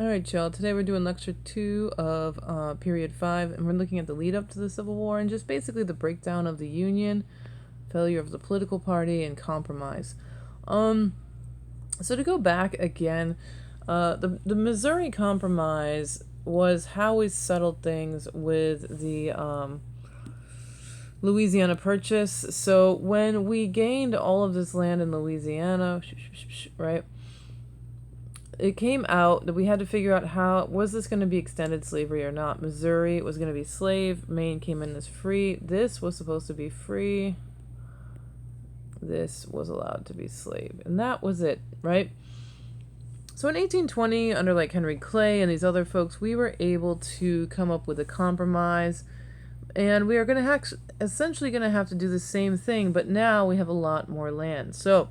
Alright, y'all. Today we're doing lecture 2 of period 5, and we're looking at the lead up to the Civil War and just basically the breakdown of the Union, failure of the political party, and compromise. So to go back again, the Missouri Compromise was how we settled things with the Louisiana Purchase. So when we gained all of this land in Louisiana, right? It came out that we had to figure out how was this going to be extended slavery or not. Missouri was going to be slave. Maine came in as free. This was supposed to be free. This was allowed to be slave. And that was it, right? So in 1820, under like Henry Clay and these other folks, we were able to come up with a compromise. And we are going to essentially going to have to do the same thing, but now we have a lot more land. So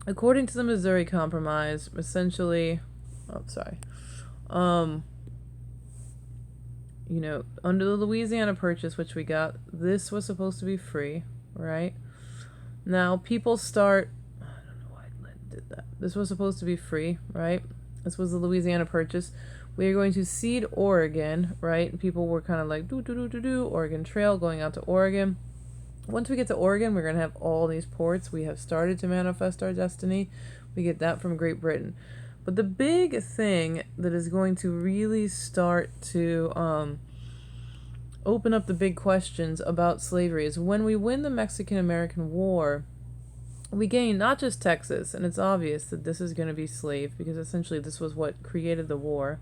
according to the Missouri Compromise, essentially, under the Louisiana Purchase, which we got, this was supposed to be free, right? Now, people start, I don't know why I did that. This was supposed to be free, right? This was the Louisiana Purchase. We are going to cede Oregon, right? People were kind of like, Oregon Trail, going out to Oregon. Once we get to Oregon, we're going to have all these ports. We have started to manifest our destiny. We get that from Great Britain. But the big thing that is going to really start to open up the big questions about slavery is when we win the Mexican-American War, we gain not just Texas, and it's obvious that this is going to be slave because essentially this was what created the war.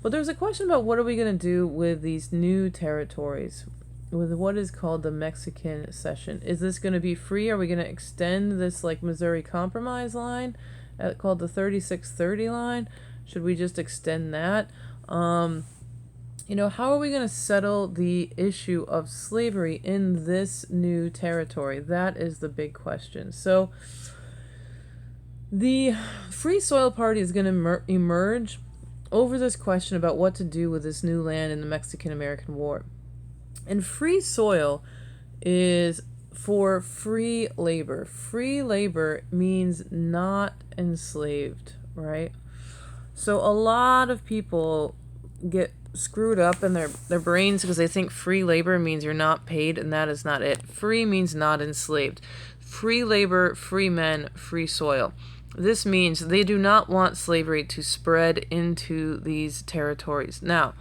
But there's a question about what are we going to do with these new territories, with what is called the Mexican Cession. Is this going to be free? Are we going to extend this like Missouri Compromise line called the 3630 line? Should we just extend that? How are we going to settle the issue of slavery in this new territory? That is the big question. So the Free Soil Party is going to emerge over this question about what to do with this new land in the Mexican-American War. And free soil is for free labor. Free labor means not enslaved, right? So a lot of people get screwed up in their brains because they think free labor means you're not paid, and that is not it. Free means not enslaved. Free labor, free men, free soil. This means they do not want slavery to spread into these territories. Now,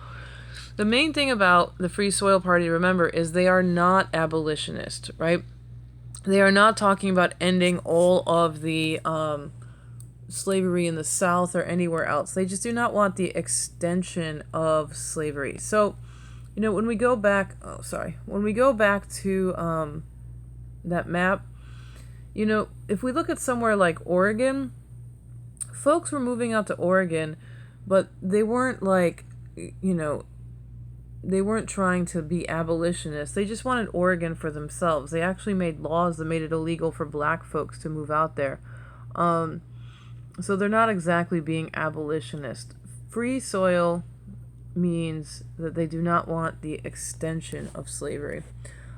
the main thing about the Free Soil Party, remember, is they are not abolitionist, right? They are not talking about ending all of the slavery in the South or anywhere else. They just do not want the extension of slavery. So, when we go back, when we go back to that map, if we look at somewhere like Oregon, folks were moving out to Oregon, but they weren't like, they weren't trying to be abolitionists. They just wanted Oregon for themselves. They actually made laws that made it illegal for black folks to move out there. So they're not exactly being abolitionist. Free soil means that they do not want the extension of slavery.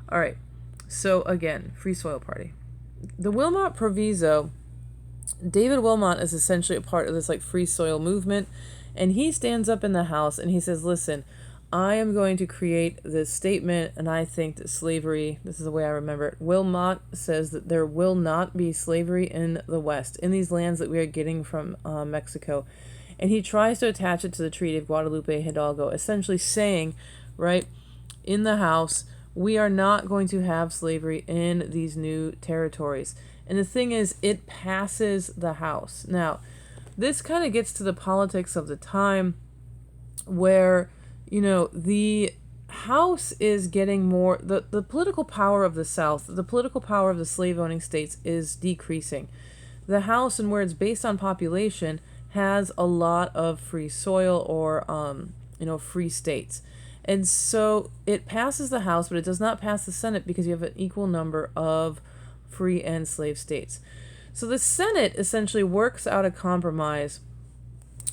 All right. So again, Free Soil Party. The Wilmot Proviso, David Wilmot is essentially a part of this like free soil movement, and he stands up in the House and he says, listen, I am going to create this statement, and I think that slavery, this is the way I remember it, Wilmot says that there will not be slavery in the West, in these lands that we are getting from Mexico. And he tries to attach it to the Treaty of Guadalupe Hidalgo, essentially saying, right, in the House, we are not going to have slavery in these new territories. And the thing is, it passes the House. Now, this kind of gets to the politics of the time where the House is getting more, the political power of the South, the political power of the slave-owning states is decreasing. The House, and where it's based on population, has a lot of free soil or, free states. And so it passes the House, but it does not pass the Senate because you have an equal number of free and slave states. So the Senate essentially works out a compromise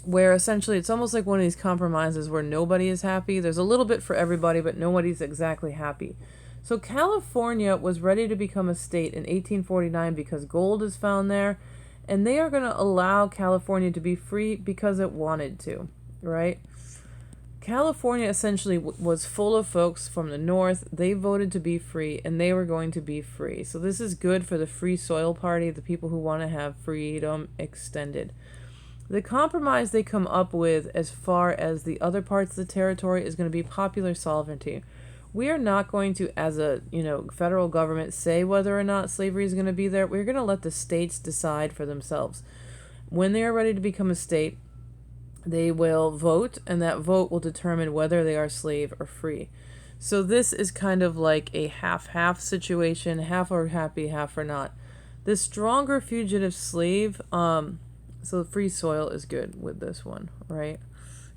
where essentially it's almost like one of these compromises where nobody is happy. There's a little bit for everybody, but nobody's exactly happy. So California was ready to become a state in 1849 because gold is found there, And they are going to allow California to be free because it wanted to, right? California essentially was full of folks from the north. They voted to be free, and they were going to be free. So this is good for the Free Soil Party, the people who want to have freedom extended. The compromise they come up with as far as the other parts of the territory is going to be popular sovereignty. We are not going to, as a federal government, say whether or not slavery is going to be there. We're going to let the states decide for themselves. When they are ready to become a state, they will vote, and that vote will determine whether they are slave or free. So this is kind of like a half-half situation, half are happy, half are not. The stronger fugitive slave, so free soil is good with this one, right?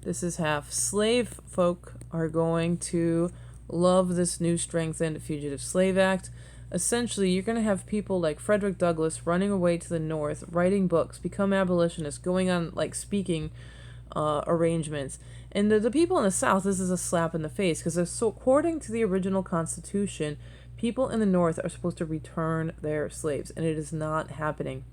This is half. Slave folk are going to love this new strengthened Fugitive Slave Act. Essentially, you're going to have people like Frederick Douglass running away to the north, writing books, become abolitionists, going on speaking arrangements. And the people in the South, this is a slap in the face, because so according to the original Constitution, people in the North are supposed to return their slaves, and it is not happening.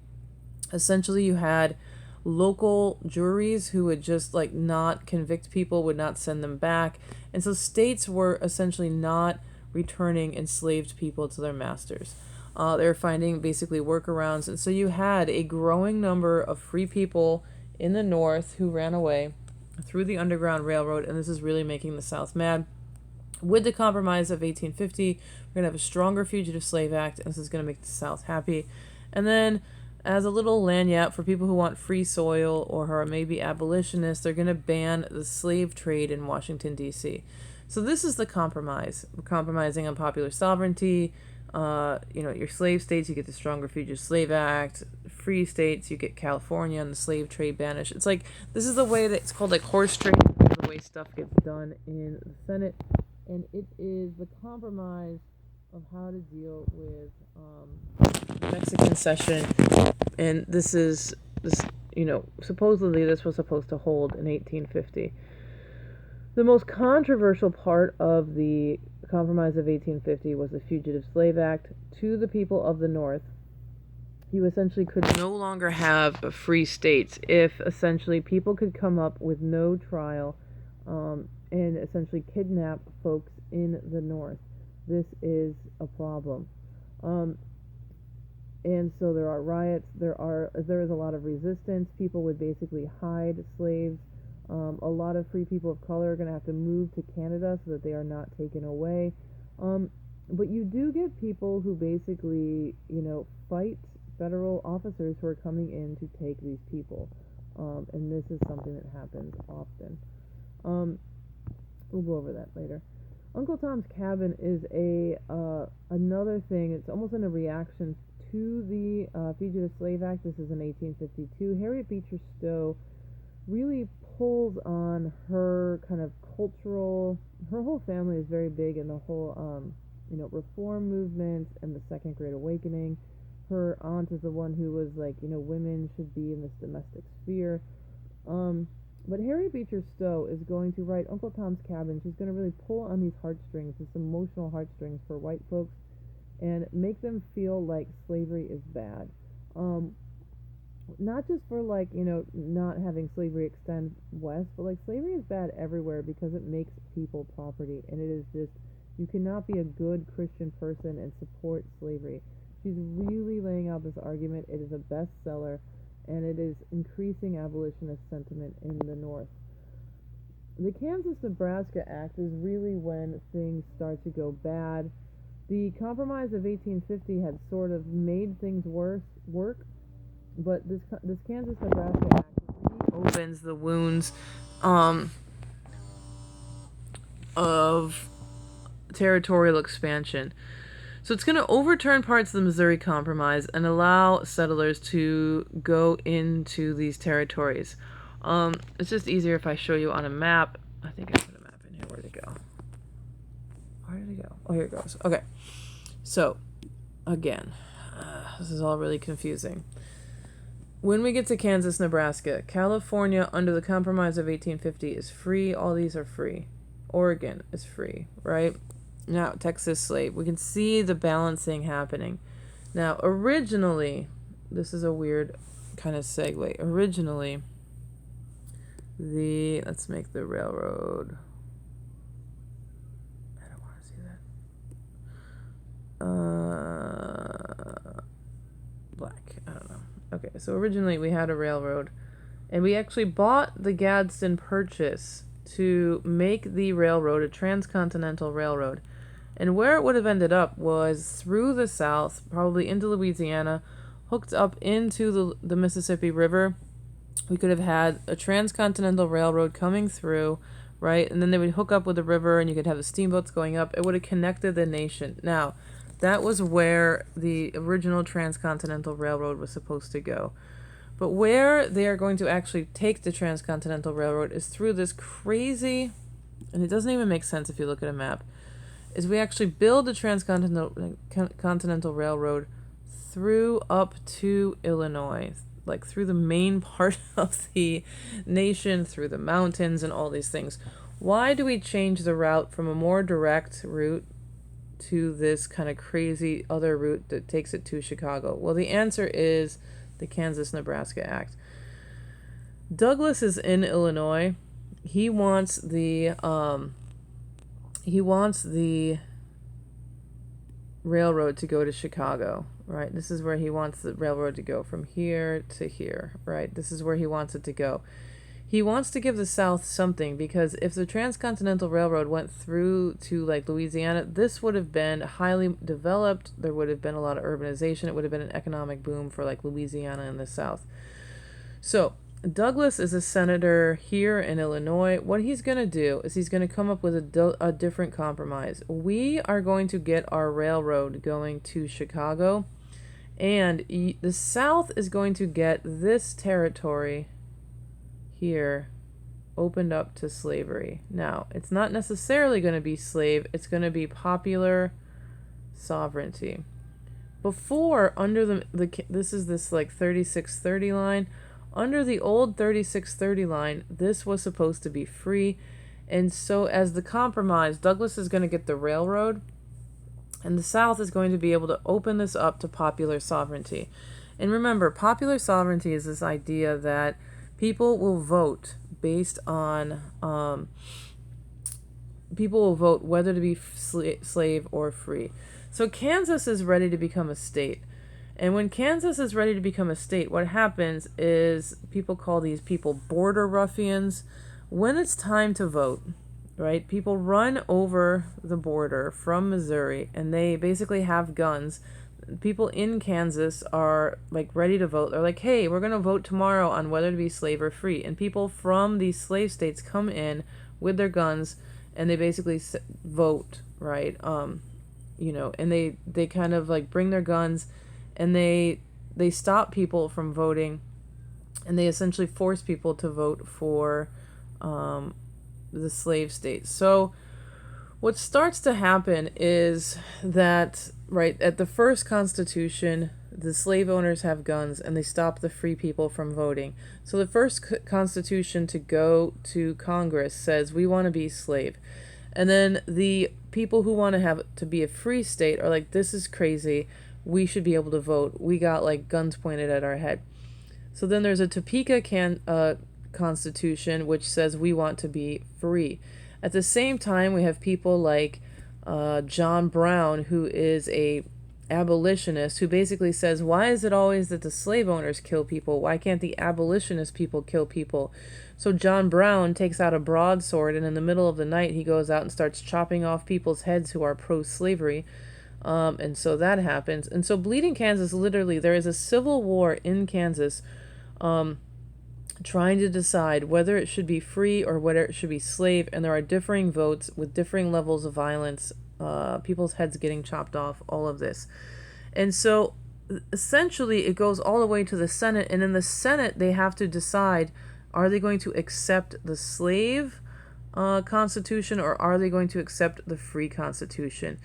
Essentially, you had local juries who would just not convict people, would not send them back, and so states were essentially not returning enslaved people to their masters. They were finding basically workarounds, and so you had a growing number of free people in the North who ran away through the Underground Railroad, and this is really making the South mad. With the Compromise of 1850, we're going to have a stronger Fugitive Slave Act, and this is going to make the South happy. And then, as a little lanyard for people who want free soil or who are maybe abolitionists, they're going to ban the slave trade in Washington, D.C. So this is the compromise. We're compromising on popular sovereignty. Your slave states, you get the stronger Fugitive Slave Act. Free states, you get California and the slave trade banished. It's this is the way that it's called horse trade. This is the way stuff gets done in the Senate. And it is the compromise of how to deal with the Mexican cession. And supposedly this was supposed to hold in 1850. The most controversial part of the Compromise of 1850 was the Fugitive Slave Act. To the people of the North, you essentially could no longer have free states if essentially people could come up with no trial and essentially kidnap folks in the North. This is a problem. And so there are riots, there is a lot of resistance. People would basically hide slaves. A lot of free people of color are going to have to move to Canada so that they are not taken away. But you do get people who basically, fight federal officers who are coming in to take these people. And this is something that happens often. We'll go over that later. Uncle Tom's Cabin is another thing. It's almost in a reaction to the Fugitive Slave Act. This is in 1852. Harriet Beecher Stowe really pulls on her kind of cultural. Her whole family is very big in the whole, reform movement and the Second Great Awakening. Her aunt is the one who was women should be in this domestic sphere. But Harriet Beecher Stowe is going to write Uncle Tom's Cabin. She's going to really pull on these heartstrings, these emotional heartstrings for white folks, and make them feel like slavery is bad. Not just for not having slavery extend west, but slavery is bad everywhere because it makes people property, and it is just, you cannot be a good Christian person and support slavery. She's really laying out this argument. It is a bestseller, and it is increasing abolitionist sentiment in the North. The Kansas-Nebraska Act is really when things start to go bad. The Compromise of 1850 had sort of made things work, but this Kansas-Nebraska Act really opens the wounds of territorial expansion. So it's going to overturn parts of the Missouri Compromise and allow settlers to go into these territories. It's just easier if I show you on a map. I think I put a map in here. Where'd it go? Where did it go? Oh, here it goes. Okay. So, again, this is all really confusing. When we get to Kansas, Nebraska, California under the Compromise of 1850 is free. All these are free. Oregon is free, right? Now, Texas slave. We can see the balancing happening. Now, originally, this is a weird kind of segue. Originally, let's make the railroad. I don't want to see that. Black. I don't know. Okay, so originally we had a railroad, and we actually bought the Gadsden Purchase to make the railroad a transcontinental railroad. And where it would have ended up was through the south, probably into Louisiana, hooked up into the Mississippi River. We could have had a transcontinental railroad coming through, right? And then they would hook up with the river, and you could have the steamboats going up. It would have connected the nation. Now, that was where the original transcontinental railroad was supposed to go. But where they are going to actually take the transcontinental railroad is through this crazy, and it doesn't even make sense if you look at a map, is we actually build the transcontinental railroad through up to Illinois, like through the main part of the nation, through the mountains and all these things. Why do we change the route from a more direct route to this kind of crazy other route that takes it to Chicago? Well, the answer is the Kansas-Nebraska Act. Douglas is in Illinois. He wants the railroad to go to Chicago, right? This is where he wants the railroad to go, from here to here, right? This is where he wants it to go. He wants to give the South something, because if the Transcontinental Railroad went through to like Louisiana, this would have been highly developed. There would have been a lot of urbanization. It would have been an economic boom for like Louisiana and the South. So Douglas is a senator here in Illinois. What he's going to do is he's going to come up with a different compromise. We are going to get our railroad going to Chicago, and the South is going to get this territory here opened up to slavery. Now, it's not necessarily going to be slave. It's going to be popular sovereignty. Before, under this is this like 3630 line. Under the old 3630 line, this was supposed to be free. And so as the compromise, Douglas is going to get the railroad, and the South is going to be able to open this up to popular sovereignty. And remember, popular sovereignty is this idea that people will vote based on, people will vote whether to be slave or free. So Kansas is ready to become a state. And when Kansas is ready to become a state, what happens is people call these people border ruffians. When it's time to vote, right, people run over the border from Missouri, and they basically have guns. People in Kansas are like ready to vote. They're like, hey, we're going to vote tomorrow on whether to be slave or free. And people from these slave states come in with their guns, and they basically vote, right? And they kind of like bring their guns, and they stop people from voting, and they essentially force people to vote for the slave states. So what starts to happen is that, right, at the first Constitution, the slave owners have guns, and they stop the free people from voting. So the first Constitution to go to Congress says we want to be slave. And then the people who want to have to be a free state are like, this is crazy. We should be able to vote. We got like guns pointed at our head. So then there's a Topeka Constitution, which says we want to be free. At the same time, we have people like John Brown, who is a abolitionist, who basically says, why is it always that the slave owners kill people? Why can't the abolitionist people kill people? So John Brown takes out a broadsword, and in the middle of the night, he goes out and starts chopping off people's heads who are pro-slavery. And so that happens. And so Bleeding Kansas, literally, there is a civil war in Kansas trying to decide whether it should be free or whether it should be slave. And there are differing votes with differing levels of violence, people's heads getting chopped off, all of this. And so essentially it goes all the way to the Senate. And in the Senate, they have to decide, are they going to accept the slave constitution, or are they going to accept the free constitution?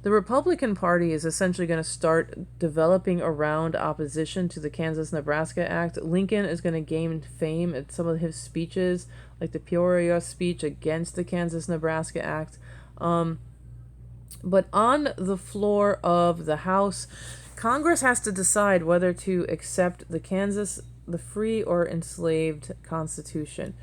The Republican Party is essentially going to start developing around opposition to the Kansas-Nebraska Act. Lincoln is going to gain fame at some of his speeches, like the Peoria speech against the Kansas-Nebraska Act. But on the floor of the House, Congress has to decide whether to accept the free or enslaved Constitution.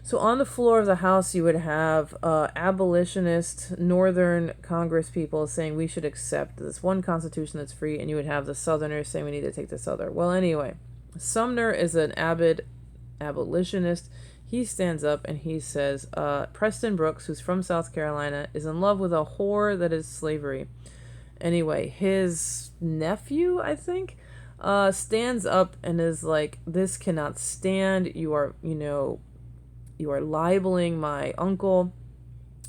So on the floor of the House, you would have abolitionist Northern Congress people saying we should accept this one Constitution that's free, and you would have the Southerners saying we need to take this other. Well, anyway, Sumner is an avid abolitionist. He stands up and he says, Preston Brooks, who's from South Carolina, is in love with a whore that is slavery. Anyway, his nephew, I think, stands up and is like, this cannot stand. You are libeling my uncle.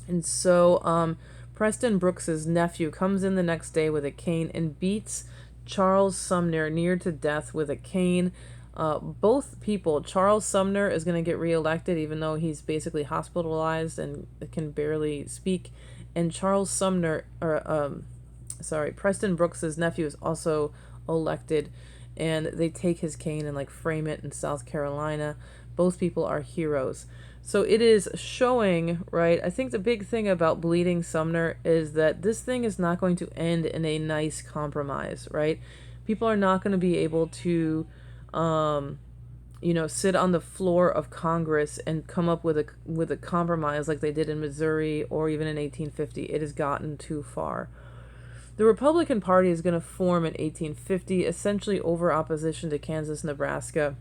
And so Preston Brooks's nephew comes in the next day with a cane and beats Charles Sumner near to death with a cane. Both people, Charles Sumner is going to get reelected even though he's basically hospitalized and can barely speak. And Preston Brooks's nephew is also elected, and they take his cane and like frame it in South Carolina. Both people are heroes. So it is showing, right? I think the big thing about bleeding Sumner is that this thing is not going to end in a nice compromise, right? People are not going to be able to, sit on the floor of Congress and come up with a compromise like they did in Missouri or even in 1850. It has gotten too far. The Republican Party is going to form in 1850, essentially over opposition to Kansas, Nebraska.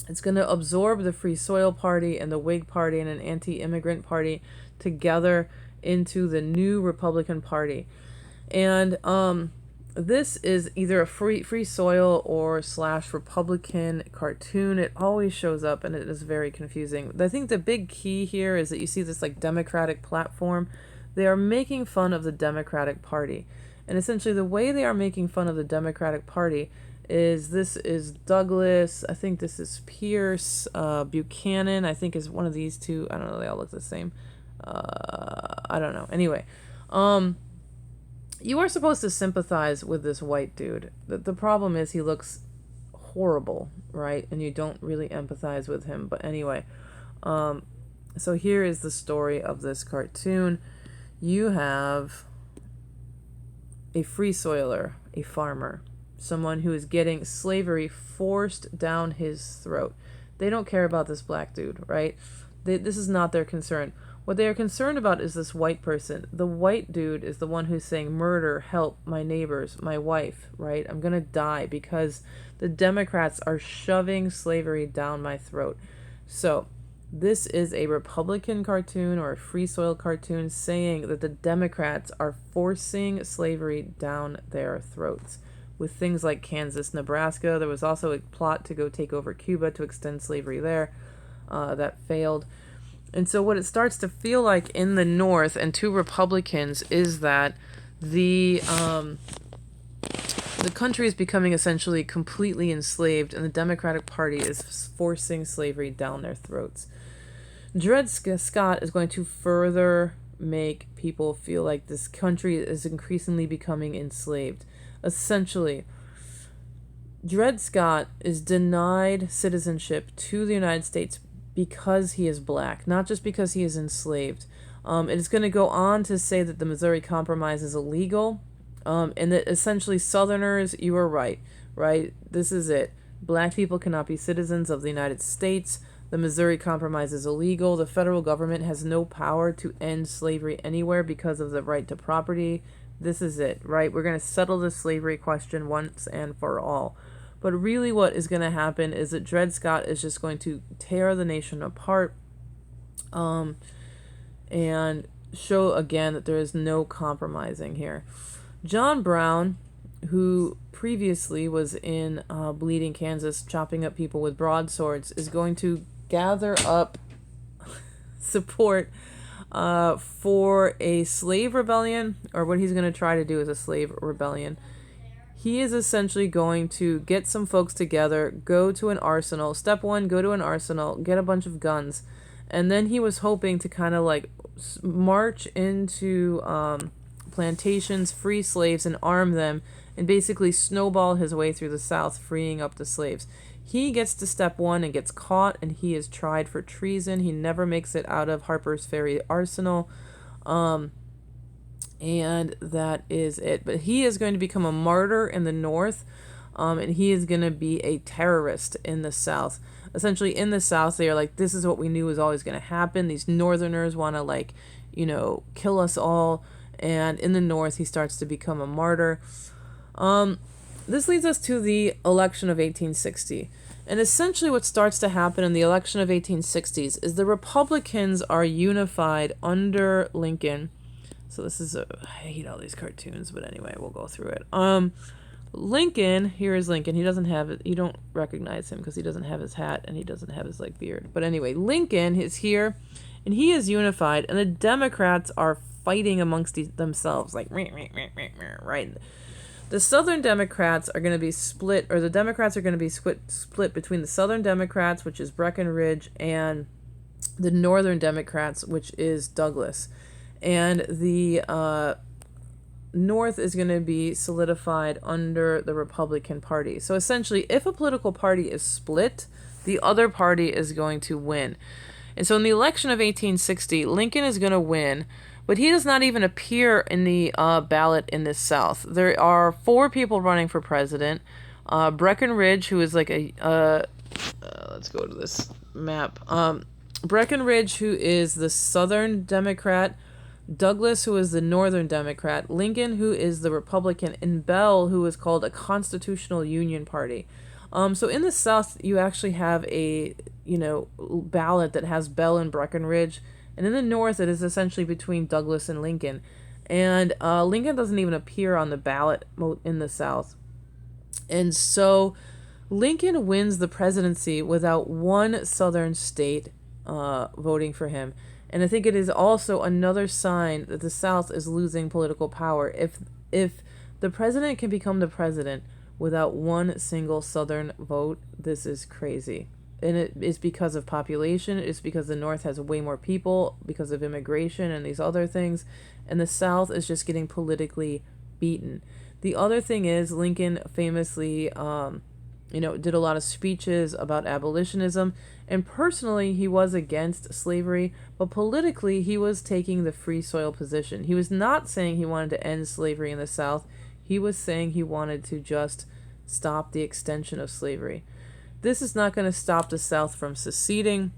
It's going to absorb the Free Soil Party and the Whig Party and an anti-immigrant party together into the new Republican Party. And this is either a free soil or / Republican cartoon. It always shows up and it is very confusing. I think the big key here is that you see this like Democratic platform. They are making fun of the Democratic Party. And essentially the way they are making fun of the Democratic Party is this is Douglas, I think this is Pierce, Buchanan, I think is one of these two. I don't know, they all look the same. I don't know. Anyway, you are supposed to sympathize with this white dude. The problem is he looks horrible, right? And you don't really empathize with him. But anyway, so here is the story of this cartoon. You have a free soiler, a farmer, someone who is getting slavery forced down his throat. They don't care about this black dude, right? This is not their concern. What they are concerned about is this white person. The white dude is the one who's saying, murder, help, my neighbors, my wife, right? I'm going to die because the Democrats are shoving slavery down my throat. So this is a Republican cartoon or a Free Soil cartoon saying that the Democrats are forcing slavery down their throats with things like Kansas, Nebraska. There was also a plot to go take over Cuba to extend slavery there. That failed. And so what it starts to feel like in the North and to Republicans is that the country is becoming essentially completely enslaved and the Democratic Party is forcing slavery down their throats. Dred Scott is going to further make people feel like this country is increasingly becoming enslaved. Essentially, Dred Scott is denied citizenship to the United States because he is black, not just because he is enslaved. It is going to go on to say that the Missouri Compromise is illegal, and that essentially Southerners, you are right? This is it. Black people cannot be citizens of the United States. The Missouri Compromise is illegal. The federal government has no power to end slavery anywhere because of the right to property. This is it, right? We're going to settle the slavery question once and for all. But really what is going to happen is that Dred Scott is just going to tear the nation apart and show again that there is no compromising here. John Brown, who previously was in Bleeding Kansas, chopping up people with broadswords, is going to gather up support for a slave rebellion, or what he's going to try to do is a slave rebellion. He is essentially going to get some folks together, go to an arsenal. Step one, go to an arsenal, get a bunch of guns. And then he was hoping to kind of like march into plantations, free slaves, and arm them, and basically snowball his way through the South, freeing up the slaves. He gets to step one and gets caught, and he is tried for treason. He never makes it out of Harper's Ferry Arsenal. And that is it. But he is going to become a martyr in the North, and he is going to be a terrorist in the South. Essentially, in the South, they are like, this is what we knew was always going to happen. These Northerners want to, like, kill us all. And in the North, he starts to become a martyr. This leads us to the election of 1860. And essentially what starts to happen in the election of 1860s is the Republicans are unified under Lincoln. So this is I hate all these cartoons, but anyway, we'll go through it. Lincoln, here is Lincoln. He doesn't have it. You don't recognize him because he doesn't have his hat and he doesn't have his beard. But anyway, Lincoln is here and he is unified, and the Democrats are fighting amongst themselves, like, right? The Southern Democrats are going to be split, or the Democrats are going to be split between the Southern Democrats, which is Breckinridge, and the Northern Democrats, which is Douglas. And the North is going to be solidified under the Republican Party. So essentially, if a political party is split, the other party is going to win. And so in the election of 1860, Lincoln is going to win, but he does not even appear in the ballot in the South. There are 4 people running for president. Breckinridge, who is like let's go to this map. Breckinridge, who is the Southern Democrat. Douglas, who is the Northern Democrat. Lincoln, who is the Republican. And Bell, who is called a Constitutional Union Party. So in the South, you actually have a, ballot that has Bell and Breckinridge. And in the North, it is essentially between Douglas and Lincoln. And Lincoln doesn't even appear on the ballot in the South. And so Lincoln wins the presidency without one Southern state voting for him. And I think it is also another sign that the South is losing political power. If the president can become the president without one single Southern vote, this is crazy. And it is because of population. It's because the North has way more people because of immigration and these other things. And the South is just getting politically beaten. The other thing is Lincoln famously, did a lot of speeches about abolitionism. And personally, he was against slavery. But politically, he was taking the free soil position. He was not saying he wanted to end slavery in the South. He was saying he wanted to just stop the extension of slavery. This is not going to stop the South from seceding.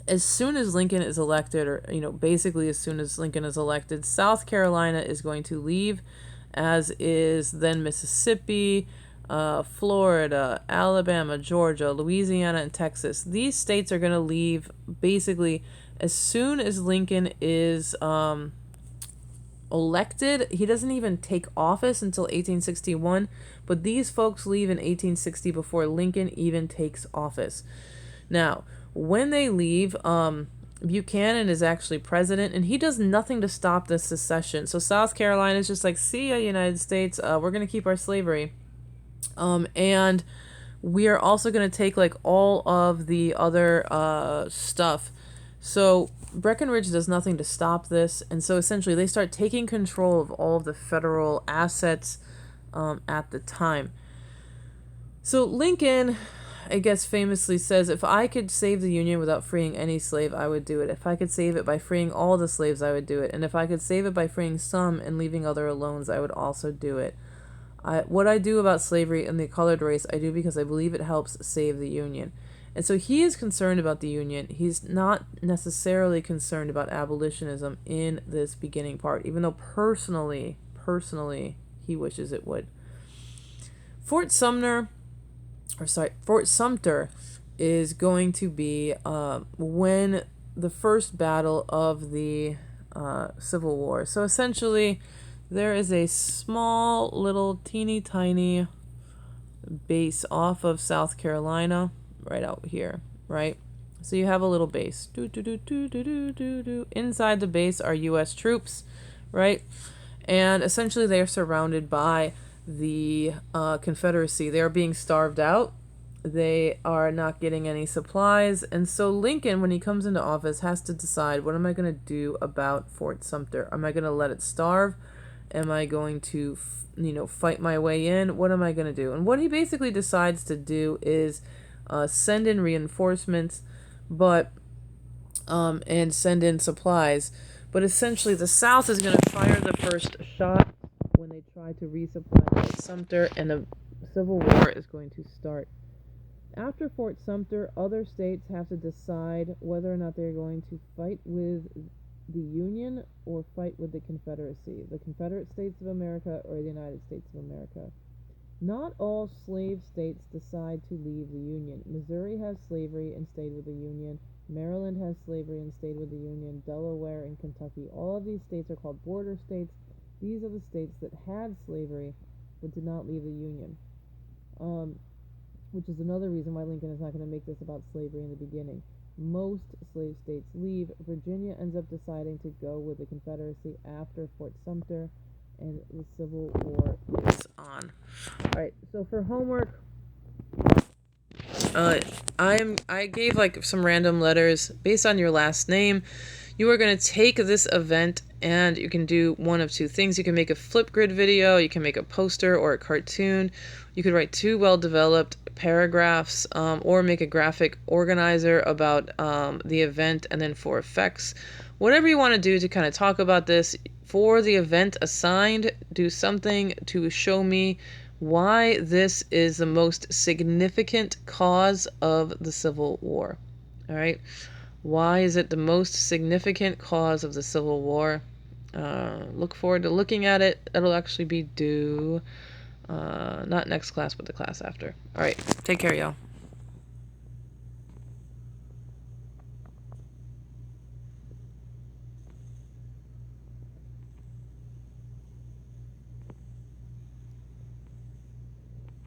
As soon as Lincoln is elected, or, basically as soon as Lincoln is elected, South Carolina is going to leave, as is then Mississippi, Florida, Alabama, Georgia, Louisiana, and Texas. These states are going to leave basically as soon as Lincoln is elected. He doesn't even take office until 1861, but these folks leave in 1860 before Lincoln even takes office. Now, when they leave, Buchanan is actually president, and he does nothing to stop this secession. So South Carolina is just like, see ya, United States, we're going to keep our slavery. And we are also going to take like all of the other stuff. So Breckinridge does nothing to stop this, and so essentially they start taking control of all of the federal assets at the time. So Lincoln, I guess, famously says, if I could save the Union without freeing any slave, I would do it. If I could save it by freeing all the slaves, I would do it. And if I could save it by freeing some and leaving other alone, I would also do it. What I do about slavery and the colored race, I do because I believe it helps save the Union. And so he is concerned about the Union. He's not necessarily concerned about abolitionism in this beginning part, even though personally, he wishes it would. Fort Sumter is going to be when the first battle of the Civil War. So essentially, there is a small, little, teeny tiny base off of South Carolina, right out here, right? So you have a little base. Inside the base are U.S. troops, right? And essentially they are surrounded by the Confederacy. They are being starved out. They are not getting any supplies. And so Lincoln, when he comes into office, has to decide, what am I going to do about Fort Sumter? Am I going to let it starve? Am I going to, fight my way in? What am I going to do? And what he basically decides to do is send in reinforcements, and send in supplies. But essentially, the South is going to fire the first shot when they try to resupply Fort Sumter, and the Civil War is going to start. After Fort Sumter, other states have to decide whether or not they're going to fight with the Union or fight with the Confederacy, the Confederate States of America or the United States of America. Not all slave states decide to leave the Union. Missouri has slavery and stayed with the Union. Maryland has slavery and stayed with the Union. Delaware and Kentucky. All of these states are called border states. These are the states that had slavery but did not leave the Union. Which is another reason why Lincoln is not going to make this about slavery in the beginning. Most slave states leave. Virginia ends up deciding to go with the Confederacy after Fort Sumter, and the Civil War is on. Alright, so for homework, I gave like some random letters based on your last name. You are going to take this event and you can do one of two things. You can make a Flipgrid video, you can make a poster or a cartoon. You could write 2 well-developed paragraphs, or make a graphic organizer about the event and then 4 effects. Whatever you want to do to kind of talk about this. For the event assigned, do something to show me why this is the most significant cause of the Civil War. All right. Why is it the most significant cause of the Civil War? Look forward to looking at it. It'll actually be due, not next class, but the class after. All right. Take care, y'all.